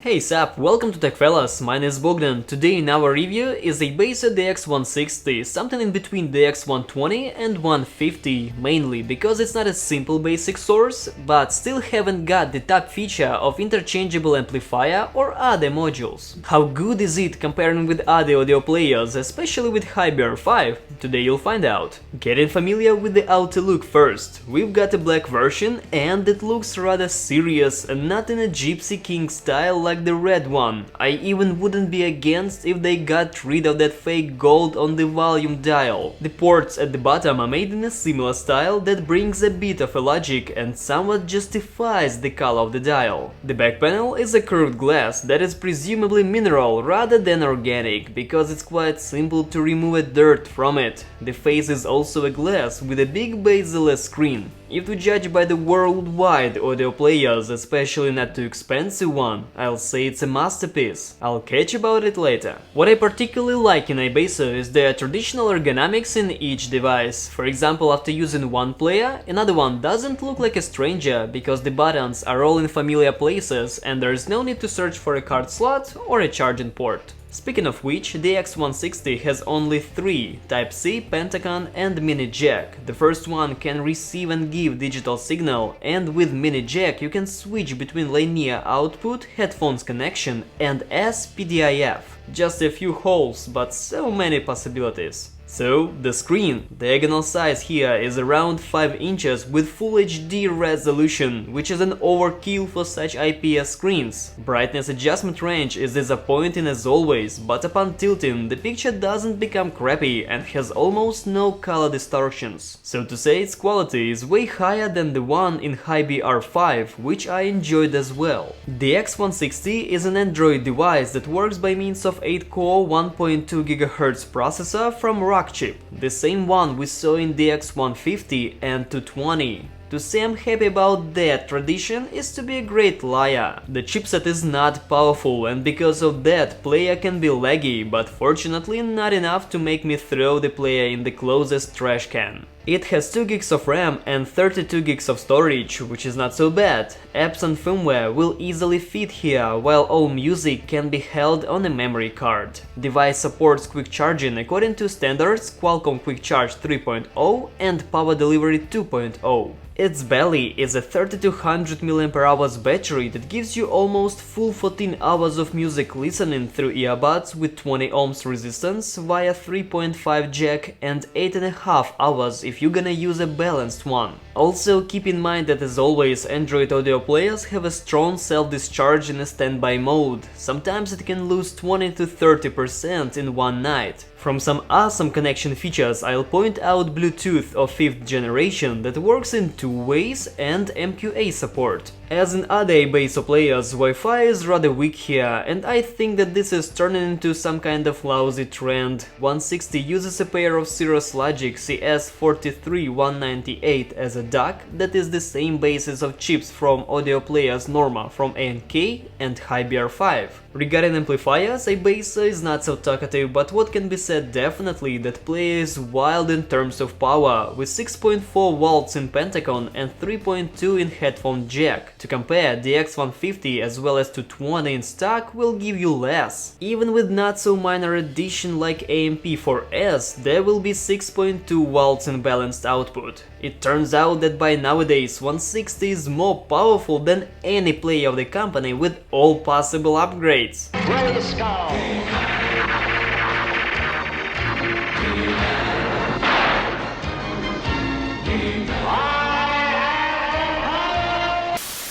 Hey sup, welcome to TechFellas, my name is Bogdan. Today in our review is a iBasso DX160, something in between DX120 and 150, mainly because it's not a simple basic source, but still haven't got the top feature of interchangeable amplifier or other modules. How good is it comparing with other audio players, especially with Hiby R5? Today you'll find out. Getting familiar with the outer look first. We've got a black version and it looks rather serious and not in a Gypsy King style like the red one. I even wouldn't be against if they got rid of that fake gold on the volume dial. The ports at the bottom are made in a similar style that brings a bit of a logic and somewhat justifies the color of the dial. The back panel is a curved glass that is presumably mineral rather than organic, because it's quite simple to remove a dirt from it. The face is also a glass with a big bezel-less screen. If to judge by the worldwide audio players, especially not too expensive one, I'll say it's a masterpiece. I'll catch about it later. What I particularly like in iBasso is the traditional ergonomics in each device. For example, after using one player, another one doesn't look like a stranger because the buttons are all in familiar places and there's no need to search for a card slot or a charging port. Speaking of which, the DX160 has only 3, Type-C, Pentagon and mini jack. The first one can receive and give digital signal, and with mini jack you can switch between linear output, headphones connection and SPDIF. Just a few holes, but so many possibilities. So, the screen. Diagonal size here is around 5 inches with Full HD resolution, which is an overkill for such IPS screens. Brightness adjustment range is disappointing as always, but upon tilting, the picture doesn't become crappy and has almost no color distortions. So to say its quality is way higher than the one in Hiby R5, which I enjoyed as well. The X160 is an Android device that works by means of 8-core 1.2 GHz processor from chip, the same one we saw in the X150 and 220. To say I'm happy about that tradition is to be a great liar. The chipset is not powerful and because of that player can be laggy, but fortunately not enough to make me throw the player in the closest trash can. It has 2 gigs of RAM and 32 gigs of storage, which is not so bad. Apps and firmware will easily fit here, while all music can be held on a memory card. Device supports quick charging according to standards Qualcomm Quick Charge 3.0 and Power Delivery 2.0. Its belly is a 3200 mAh battery that gives you almost full 14 hours of music listening through earbuds with 20 ohms resistance via 3.5 jack and 8.5 hours if you're gonna use a balanced one. Also keep in mind that as always Android audio players have a strong self-discharge in a standby mode. Sometimes it can lose 20 to 30% in one night. From some awesome connection features, I'll point out Bluetooth of 5th generation that works in 2 ways and MQA support. As in other iBasso players, Wi-Fi is rather weak here, and I think that this is turning into some kind of lousy trend. 160 uses a pair of Cirrus Logic CS43198 as a dock that is the same basis of chips from audio players Norma from A&K and Hiby R5. Regarding amplifiers, iBasso is not so talkative, but what can be said definitely that player is wild in terms of power, with 6.4 volts in Pentagon and 3.2 in headphone jack. To compare, the X150 as well as 220 in stock will give you less. Even with not so minor addition like AMP4S, there will be 6.2 volts in balanced output. It turns out that by nowadays 160 is more powerful than any player of the company with all possible upgrades.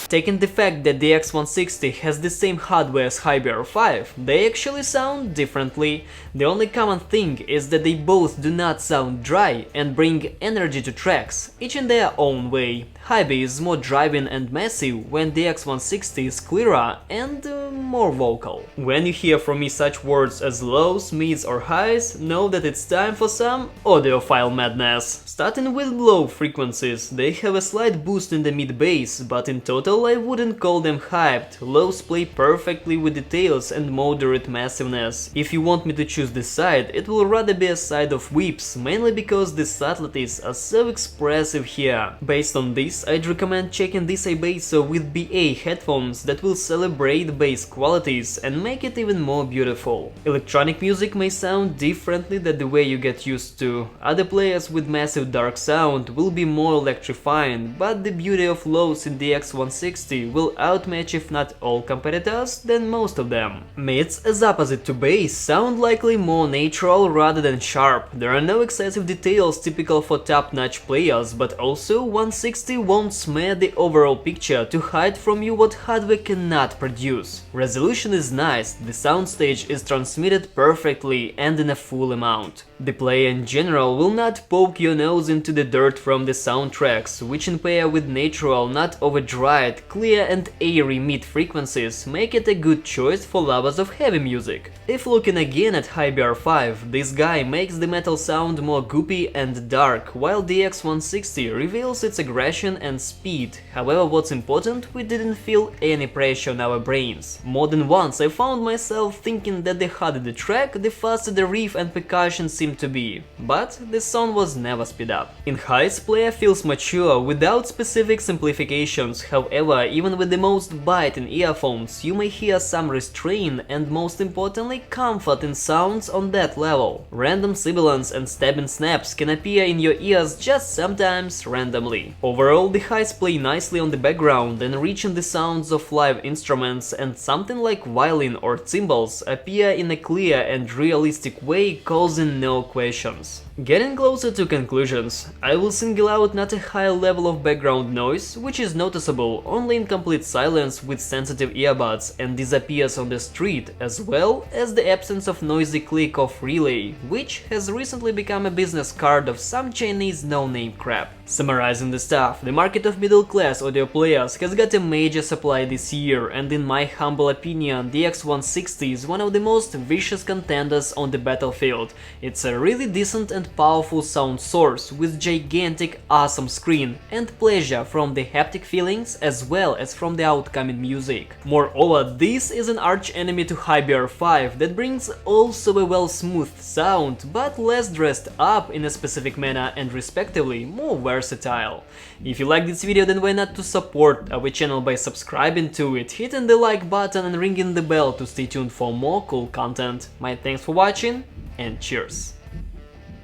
Taking the fact that the X160 has the same hardware as Hiby R5, they actually sound differently. The only common thing is that they both do not sound dry and bring energy to tracks, each in their own way. Hiby is more driving and massive, when the X160 is clearer and more vocal. When you hear from me such words as lows, mids or highs, know that it's time for some audiophile madness. Starting with low frequencies, they have a slight boost in the mid bass, but in total well, I wouldn't call them hyped. Lows play perfectly with details and moderate massiveness. If you want me to choose this side, it will rather be a side of whips, mainly because the subtleties are so expressive here. Based on this, I'd recommend checking this iBasso with BA headphones that will celebrate bass qualities and make it even more beautiful. Electronic music may sound differently than the way you get used to. Other players with massive dark sound will be more electrifying, but the beauty of lows in the DX160 will outmatch if not all competitors, then most of them. Mids, as opposite to bass, sound likely more natural rather than sharp. There are no excessive details typical for top-notch players, but also 160 won't smear the overall picture to hide from you what hardware cannot produce. Resolution is nice, the soundstage is transmitted perfectly and in a full amount. The player in general will not poke your nose into the dirt from the soundtracks, which in pair with natural, not over-dried, clear and airy mid frequencies make it a good choice for lovers of heavy music. If looking again at Hiby R5, this guy makes the metal sound more goopy and dark, while the DX160 reveals its aggression and speed. However, what's important, we didn't feel any pressure on our brains. More than once I found myself thinking that the harder the track, the faster the riff and percussion seemed to be, but the song was never sped up. In highs, player feels mature without specific simplifications. However, even with the most bite-in earphones, you may hear some restraint and, most importantly, comfort in sounds on that level. Random sibilants and stabbing snaps can appear in your ears just sometimes randomly. Overall, the highs play nicely on the background, enriching the sounds of live instruments, and something like violin or cymbals appear in a clear and realistic way, causing no questions. Getting closer to conclusions, I will single out not a high level of background noise, which is noticeable only in complete silence with sensitive earbuds and disappears on the street, as well as the absence of noisy click-off relay, which has recently become a business card of some Chinese no-name crap. Summarizing the stuff, the market of middle-class audio players has got a major supply this year, and in my humble opinion, the DX160 is one of the most vicious contenders on the battlefield. It's a really decent and powerful sound source with gigantic awesome screen and pleasure from the haptic feelings as well as from the outcoming music. Moreover, this is an arch enemy to Hiby R5 that brings also a well-smoothed sound, but less dressed up in a specific manner and respectively more versatile. If you like this video, then why not to support our channel by subscribing to it, hitting the like button and ringing the bell to stay tuned for more cool content. My thanks for watching and cheers!